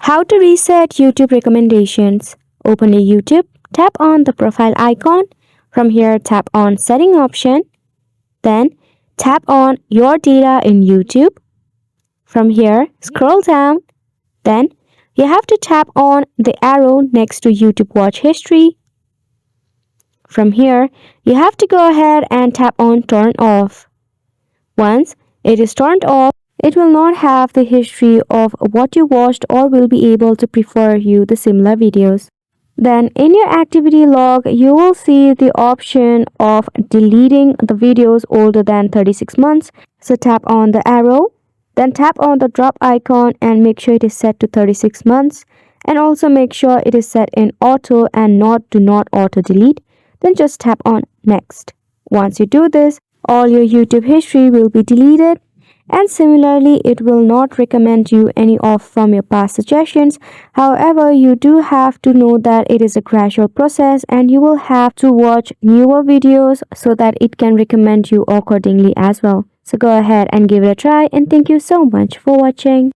How to reset YouTube recommendations. Open a YouTube, tap on the profile icon. From here, tap on setting option. Then tap on your data in YouTube. From here, scroll down. Then you have to tap on the arrow next to YouTube watch history. From here, you have to go ahead and tap on turn off. Once it is turned off, it will not have the history of what you watched or will be able to prefer you the similar videos. Then in your activity log, you will see the option of deleting the videos older than 36 months. So tap on the arrow, then tap on the drop icon and make sure it is set to 36 months. And also make sure it is set in auto and not do not auto delete. Then just tap on next. Once you do this, all your YouTube history will be deleted. And similarly, it will not recommend you any of from your past suggestions. However, you do have to know that it is a gradual process and you will have to watch newer videos so that it can recommend you accordingly as well. So go ahead and give it a try, and thank you so much for watching.